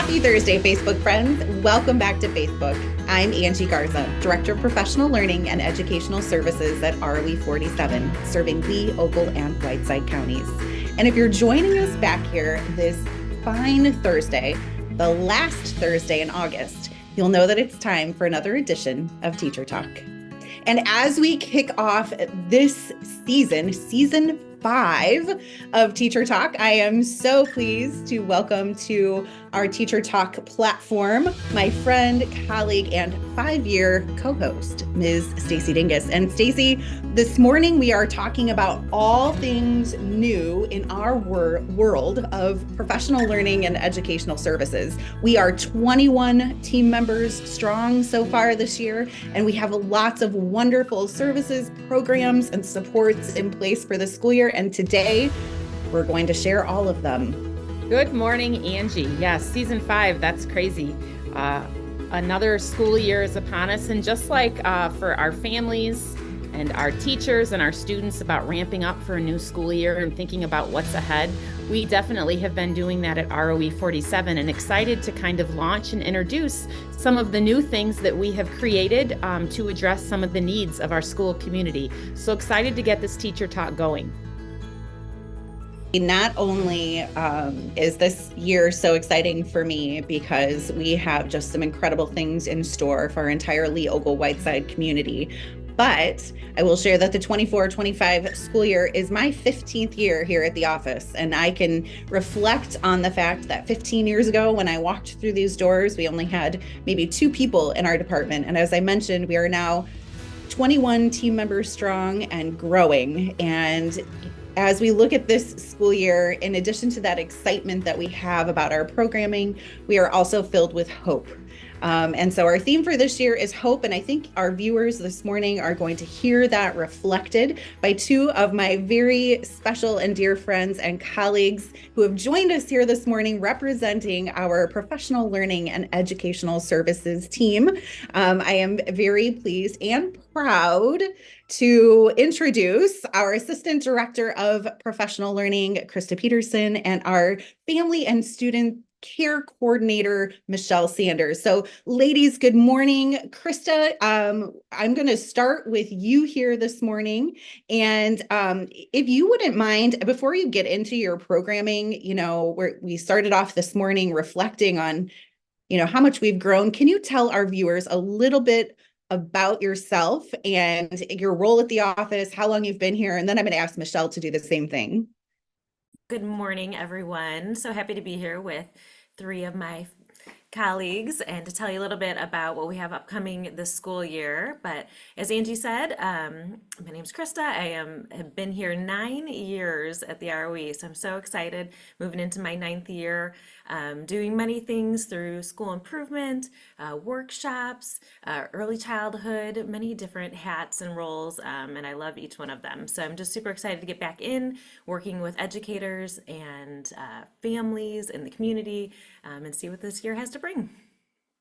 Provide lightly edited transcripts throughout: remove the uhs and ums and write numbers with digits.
Happy Thursday, Facebook friends. Welcome back to Facebook. I'm Angie Garza, Director of Professional Learning and Educational Services at ROE 47, serving Lee, Ogle, and Whiteside counties. And if you're joining us back here this fine Thursday, the last Thursday in August, you'll know that it's time for another edition of Teacher Talk. And as we kick off this season 5 of Teacher Talk, I am so pleased to welcome to our Teacher Talk platform my friend, colleague, and 5-year co-host, Ms. Stacy Dingus. And Stacy, this morning we are talking about all things new in our world of professional learning and educational services. We are 21 team members strong so far this year, and we have lots of wonderful services, programs, and supports in place for the school year. And today we're going to share all of them. Good morning, Angie. Yes, season 5, that's crazy. Another school year is upon us. And just like for our families and our teachers and our students about ramping up for a new school year and thinking about what's ahead, we definitely have been doing that at ROE 47 and excited to kind of launch and introduce some of the new things that we have created to address some of the needs of our school community. So excited to get this Teacher Talk going. Not only is this year so exciting for me because we have just some incredible things in store for our entire Lee Ogle Whiteside community, but I will share that the 24-25 school year is my 15th year here at the office. And I can reflect on the fact that 15 years ago, when I walked through these doors, we only had maybe 2 people in our department. And as I mentioned, we are now 21 team members strong and growing. And as we look at this school year, in addition to that excitement that we have about our programming, we are also filled with hope. And so our theme for this year is hope. And I think our viewers this morning are going to hear that reflected by 2 of my very special and dear friends and colleagues who have joined us here this morning representing our professional learning and educational services team. I am very pleased and proud to introduce our Assistant Director of Professional Learning, Krista Peterson, and our Family and Student Care Coordinator, Michelle Sanders. So ladies, good morning. Krista, I'm going to start with you here this morning. And if you wouldn't mind, before you get into your programming, we started off this morning reflecting on, how much we've grown. Can you tell our viewers a little bit about yourself and your role at the office, how long you've been here? And then I'm going to ask Michelle to do the same thing. Good morning, everyone. So happy to be here with 3 of my colleagues and to tell you a little bit about what we have upcoming this school year. But as Angie said, my name's Krista. I have been here 9 years at the ROE, so I'm so excited moving into my 9th year, doing many things through school improvement, workshops, early childhood, many different hats and roles, and I love each one of them. So I'm just super excited to get back in working with educators and families in the community and see what this year has to bring.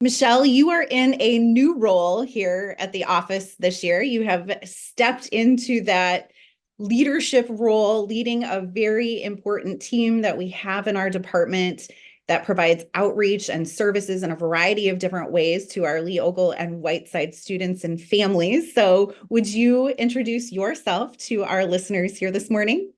Michelle, you are in a new role here at the office this year. You have stepped into that leadership role, leading a very important team that we have in our department that provides outreach and services in a variety of different ways to our Lee Ogle and Whiteside students and families. So would you introduce yourself to our listeners here this morning?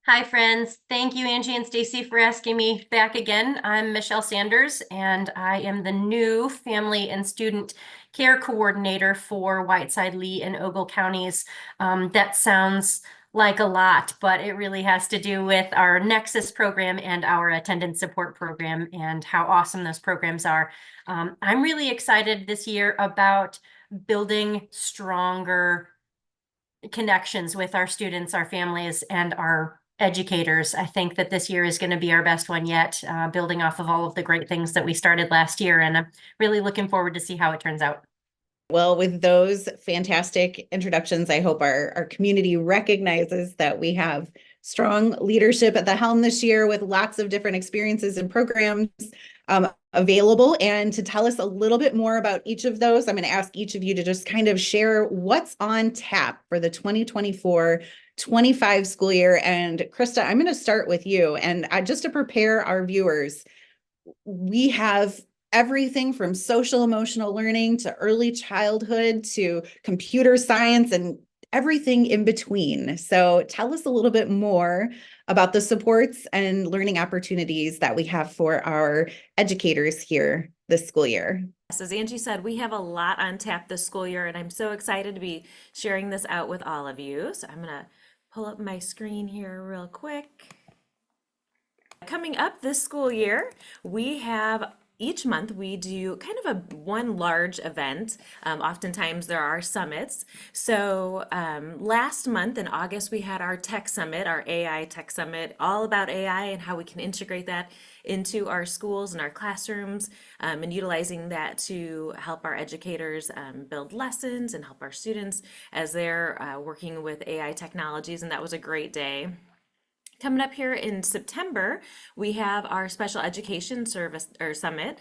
Hi, friends. Thank you, Angie and Stacy, for asking me back again. I'm Michelle Sanders, and I am the new Family and Student Care Coordinator for Whiteside, Lee, and Ogle counties. That sounds like a lot, but it really has to do with our Nexus program and our attendance support program and how awesome those programs are. I'm really excited this year about building stronger connections with our students, our families, and our educators. I think that this year is going to be our best one yet, building off of all of the great things that we started last year. And I'm really looking forward to see how it turns out. Well, with those fantastic introductions, I hope our community recognizes that we have strong leadership at the helm this year with lots of different experiences and programs available. And to tell us a little bit more about each of those, I'm going to ask each of you to just kind of share what's on tap for the 2024 25 school year. And Krista, I'm going to start with you. And just to prepare our viewers, we have everything from social emotional learning to early childhood to computer science and everything in between. So tell us a little bit more about the supports and learning opportunities that we have for our educators here this school year. As Angie said, we have a lot on tap this school year, and I'm so excited to be sharing this out with all of you. So I'm going to pull up my screen here real quick. Coming up this school year, we have each month we do kind of a one large event. Oftentimes there are summits. So last month in August, we had our tech summit, our AI tech summit, all about AI and how we can integrate that into our schools and our classrooms, and utilizing that to help our educators build lessons and help our students as they're working with AI technologies. And that was a great day. Coming up here in September, we have our special education service or summit.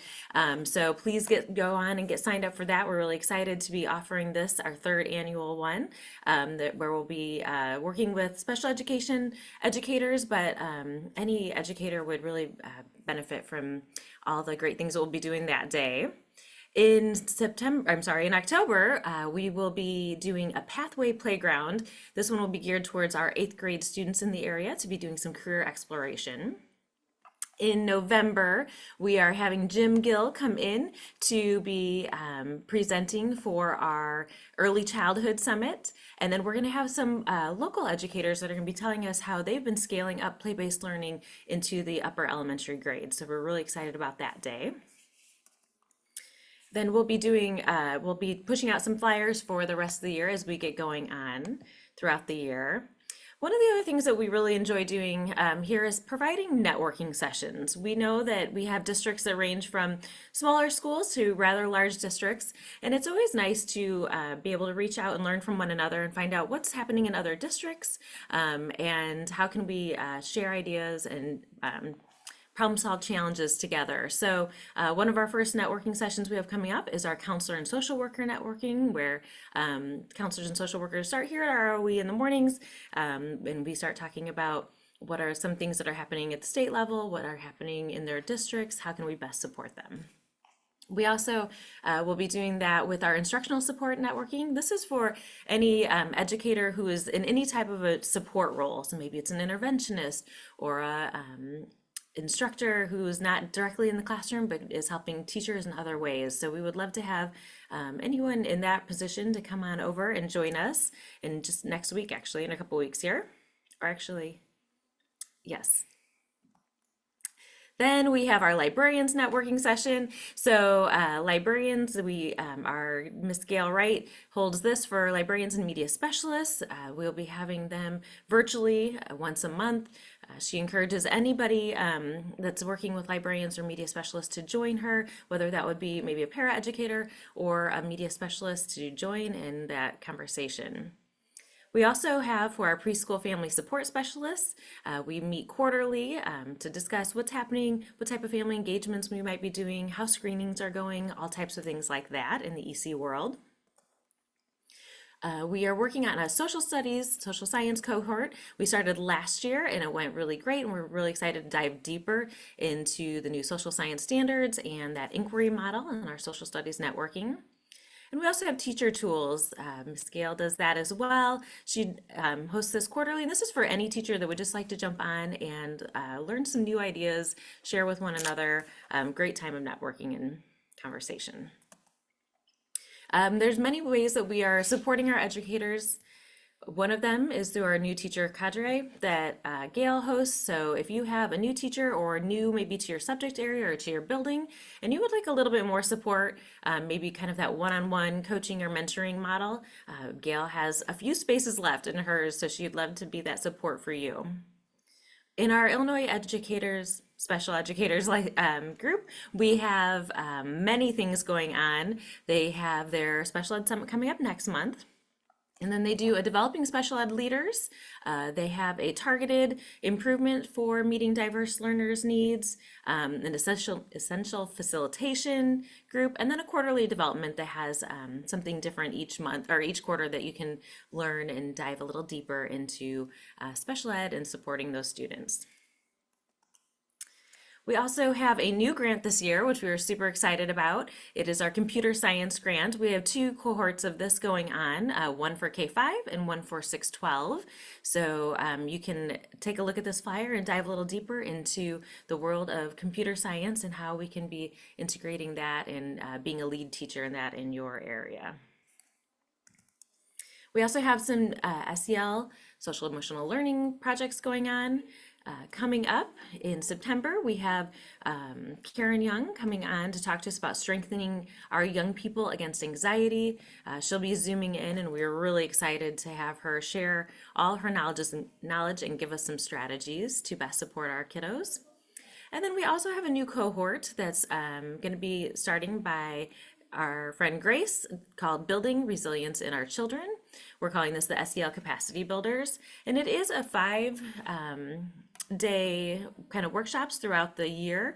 So please go on and get signed up for that. We're really excited to be offering this, our third annual one, where we'll be working with special education educators, but any educator would really benefit from all the great things that we'll be doing that day. In October, we will be doing a pathway playground. This one will be geared towards our 8th grade students in the area to be doing some career exploration. In November, we are having Jim Gill come in to be presenting for our early childhood summit. And then we're going to have some local educators that are going to be telling us how they've been scaling up play-based learning into the upper elementary grades. So we're really excited about that day. Then we'll be pushing out some flyers for the rest of the year as we get going on throughout the year. One of the other things that we really enjoy doing here is providing networking sessions. We know that we have districts that range from smaller schools to rather large districts, and it's always nice to be able to reach out and learn from one another and find out what's happening in other districts, and how can we share ideas and problem solve challenges together. So one of our first networking sessions we have coming up is our counselor and social worker networking, where counselors and social workers start here at our ROE in the mornings, and we start talking about what are some things that are happening at the state level, what are happening in their districts, how can we best support them. We also will be doing that with our instructional support networking. This is for any educator who is in any type of a support role. So maybe it's an interventionist or a instructor who's not directly in the classroom but is helping teachers in other ways. So we would love to have anyone in that position to come on over and join us in just next week, actually, in a couple weeks here, or actually, yes. Then we have our librarians networking session. So librarians, our Miss Gail Wright holds this for librarians and media specialists. We'll be having them virtually once a month. She encourages anybody that's working with librarians or media specialists to join her, whether that would be maybe a paraeducator or a media specialist, to join in that conversation. We also have, for our preschool family support specialists, we meet quarterly to discuss what's happening, what type of family engagements we might be doing, how screenings are going, all types of things like that in the EC world. We are working on a social studies, social science cohort. We started last year and it went really great, and we're really excited to dive deeper into the new social science standards and that inquiry model and our social studies networking. And we also have teacher tools. Ms. Gail does that as well. She hosts this quarterly, and this is for any teacher that would just like to jump on and learn some new ideas, share with one another. Great time of networking and conversation. There's many ways that we are supporting our educators. One of them is through our new teacher cadre that Gail hosts. So if you have a new teacher or new maybe to your subject area or to your building, and you would like a little bit more support, maybe kind of that one-on-one coaching or mentoring model, Gail has a few spaces left in hers, so she'd love to be that support for you. In our Illinois educators, special educators group, we have many things going on. They have their special ed summit coming up next month. And then they do a developing special ed leaders. They have a targeted improvement for meeting diverse learners' needs, an essential facilitation group, and then a quarterly development that has something different each month or each quarter that you can learn and dive a little deeper into special ed and supporting those students. We also have a new grant this year, which we are super excited about. It is our computer science grant. We have two cohorts of this going on, one for K-5 and one for 612. So you can take a look at this flyer and dive a little deeper into the world of computer science and how we can be integrating that and being a lead teacher in that in your area. We also have some SEL, social emotional learning projects going on. Coming up in September, we have Karen Young coming on to talk to us about strengthening our young people against anxiety. She'll be zooming in, and we're really excited to have her share all her knowledge and give us some strategies to best support our kiddos. And then we also have a new cohort that's going to be starting by our friend Grace, called Building Resilience in Our Children. We're calling this the SEL Capacity Builders, and it is a 5-day kind of workshops throughout the year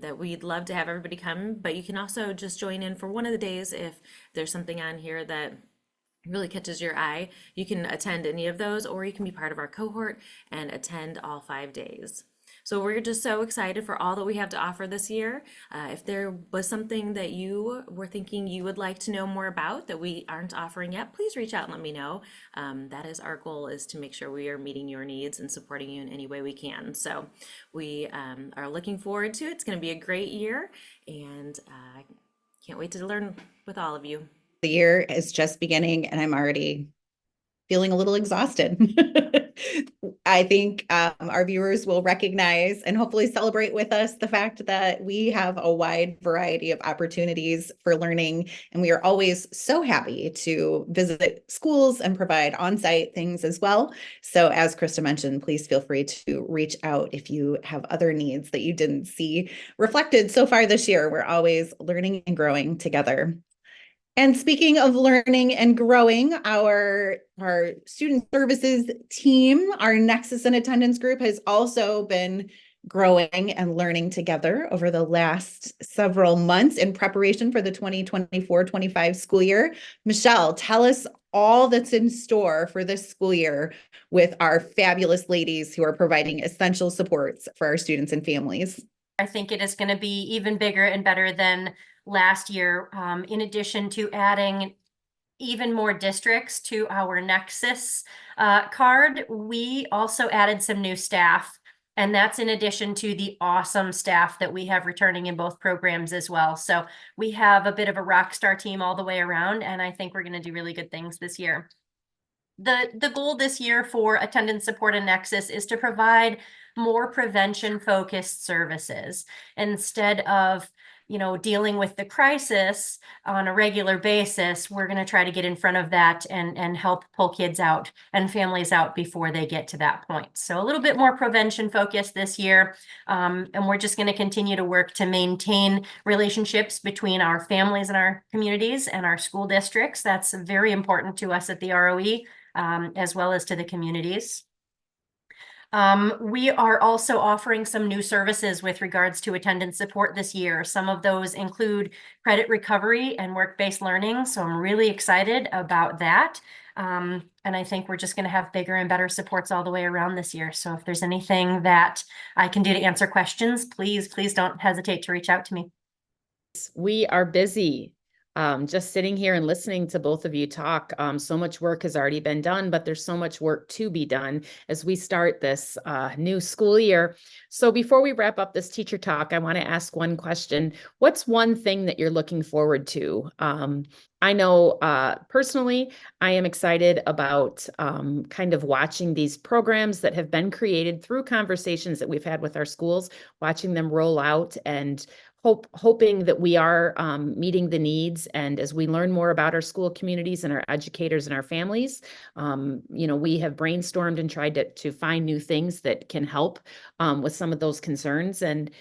that we'd love to have everybody come, but you can also just join in for one of the days if there's something on here that really catches your eye. You can attend any of those, or you can be part of our cohort and attend all 5 days. So we're just so excited for all that we have to offer this year. If there was something that you were thinking you would like to know more about that we aren't offering yet, please reach out and let me know. That is our goal, is to make sure we are meeting your needs and supporting you in any way we can. So we are looking forward to it. It's going to be a great year, and can't wait to learn with all of you. The year is just beginning and I'm already feeling a little exhausted. I think our viewers will recognize and hopefully celebrate with us the fact that we have a wide variety of opportunities for learning, and we are always so happy to visit schools and provide on-site things as well. So as Krista mentioned, please feel free to reach out if you have other needs that you didn't see reflected so far this year. We're always learning and growing together. And speaking of learning and growing, our student services team, our Nexus and Attendance group, has also been growing and learning together over the last several months in preparation for the 2024-25 school year. Michelle, tell us all that's in store for this school year with our fabulous ladies who are providing essential supports for our students and families. I think it is going to be even bigger and better than last year. In addition to adding even more districts to our Nexus card, we also added some new staff, and that's in addition to the awesome staff that we have returning in both programs as well. So we have a bit of a rock star team all the way around, and I think we're going to do really good things this year. The goal this year for attendance support and Nexus is to provide more prevention focused services instead of dealing with the crisis on a regular basis. We're going to try to get in front of that and help pull kids out and families out before they get to that point. So a little bit more prevention focused this year. And we're just going to continue to work to maintain relationships between our families and our communities and our school districts. That's very important to us at the ROE, as well as to the communities. We are also offering some new services with regards to attendance support this year. Some of those include credit recovery and work-based learning. So I'm really excited about that. And I think we're just going to have bigger and better supports all the way around this year. So if there's anything that I can do to answer questions, please don't hesitate to reach out to me. We are busy. Just sitting here and listening to both of you talk, so much work has already been done, but there's so much work to be done as we start this new school year. So before we wrap up this teacher talk, I want to ask one question. What's one thing that you're looking forward to? I know personally, I am excited about kind of watching these programs that have been created through conversations that we've had with our schools, watching them roll out and hoping that we are meeting the needs. And as we learn more about our school communities and our educators and our families, we have brainstormed and tried to find new things that can help with some of those concerns and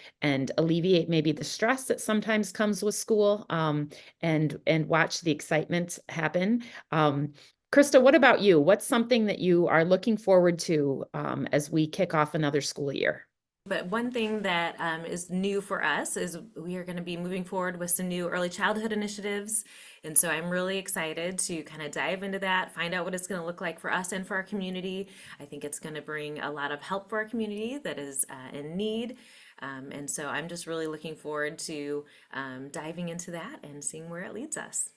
alleviate maybe the stress that sometimes comes with school, and watch the excitement happen. Krista, what about you? What's something that you are looking forward to as we kick off another school year? But one thing that is new for us is we are going to be moving forward with some new early childhood initiatives. And so I'm really excited to kind of dive into that, find out what it's going to look like for us and for our community. I think it's going to bring a lot of help for our community that is in need. And so I'm just really looking forward to diving into that and seeing where it leads us.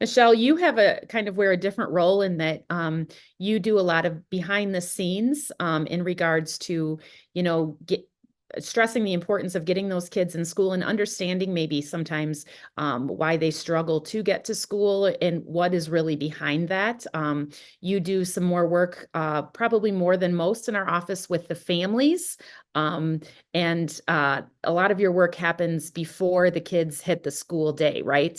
Michelle, you have a kind of wear a different role in that you do a lot of behind the scenes in regards to, stressing the importance of getting those kids in school and understanding maybe sometimes why they struggle to get to school and what is really behind that. You do some more work, probably more than most in our office with the families. And a lot of your work happens before the kids hit the school day, right?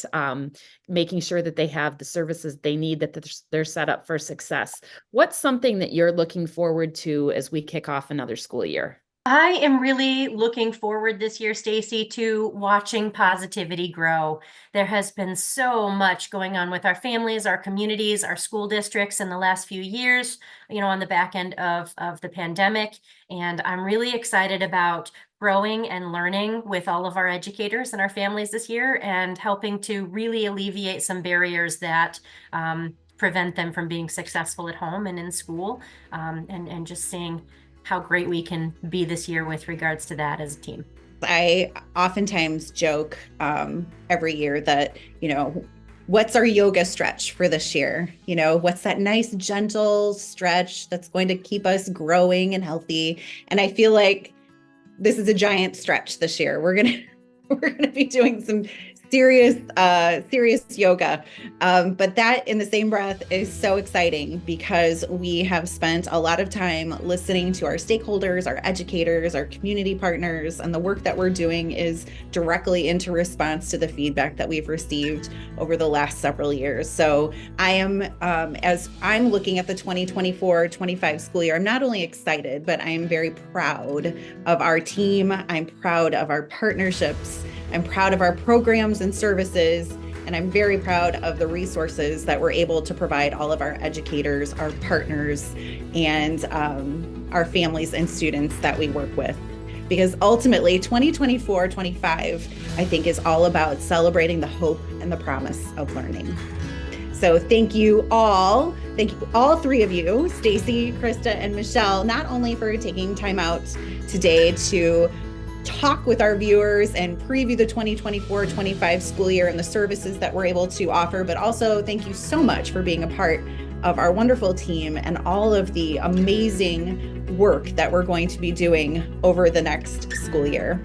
Making sure that they have the services they need, that they're set up for success. What's something that you're looking forward to as we kick off another school year? I am really looking forward this year, Stacy, to watching positivity grow. There has been so much going on with our families, our communities, our school districts in the last few years, on the back end of the pandemic. And I'm really excited about growing and learning with all of our educators and our families this year and helping to really alleviate some barriers that prevent them from being successful at home and in school, and just seeing how great we can be this year with regards to that as a team. I oftentimes joke every year that, what's our yoga stretch for this year? What's that nice, gentle stretch that's going to keep us growing and healthy? And I feel like this is a giant stretch this year. We're gonna be doing some serious yoga. But that in the same breath is so exciting because we have spent a lot of time listening to our stakeholders, our educators, our community partners, and the work that we're doing is directly into response to the feedback that we've received over the last several years. So I am, as I'm looking at the 2024-25 school year, I'm not only excited, but I am very proud of our team. I'm proud of our partnerships. I'm proud of our programs and services, and I'm very proud of the resources that we're able to provide all of our educators, our partners, and our families and students that we work with. Because ultimately, 2024-25, I think, is all about celebrating the hope and the promise of learning. So thank you all three of you, Stacy, Krista, and Michelle, not only for taking time out today to talk with our viewers and preview the 2024-25 school year and the services that we're able to offer, but also thank you so much for being a part of our wonderful team and all of the amazing work that we're going to be doing over the next school year.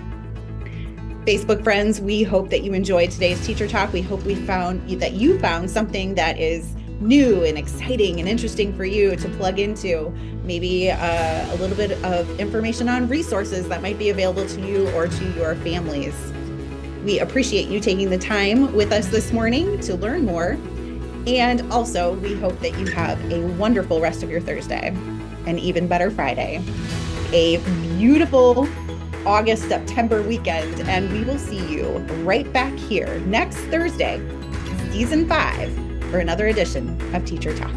Facebook friends, we hope that you enjoyed today's Teacher Talk. We hope that you found something that is new and exciting and interesting for you to plug into. Maybe a little bit of information on resources that might be available to you or to your families. We appreciate you taking the time with us this morning to learn more. And also, we hope that you have a wonderful rest of your Thursday, an even better Friday, a beautiful August, September weekend, and we will see you right back here next Thursday, season 5, for another edition of Teacher Talk.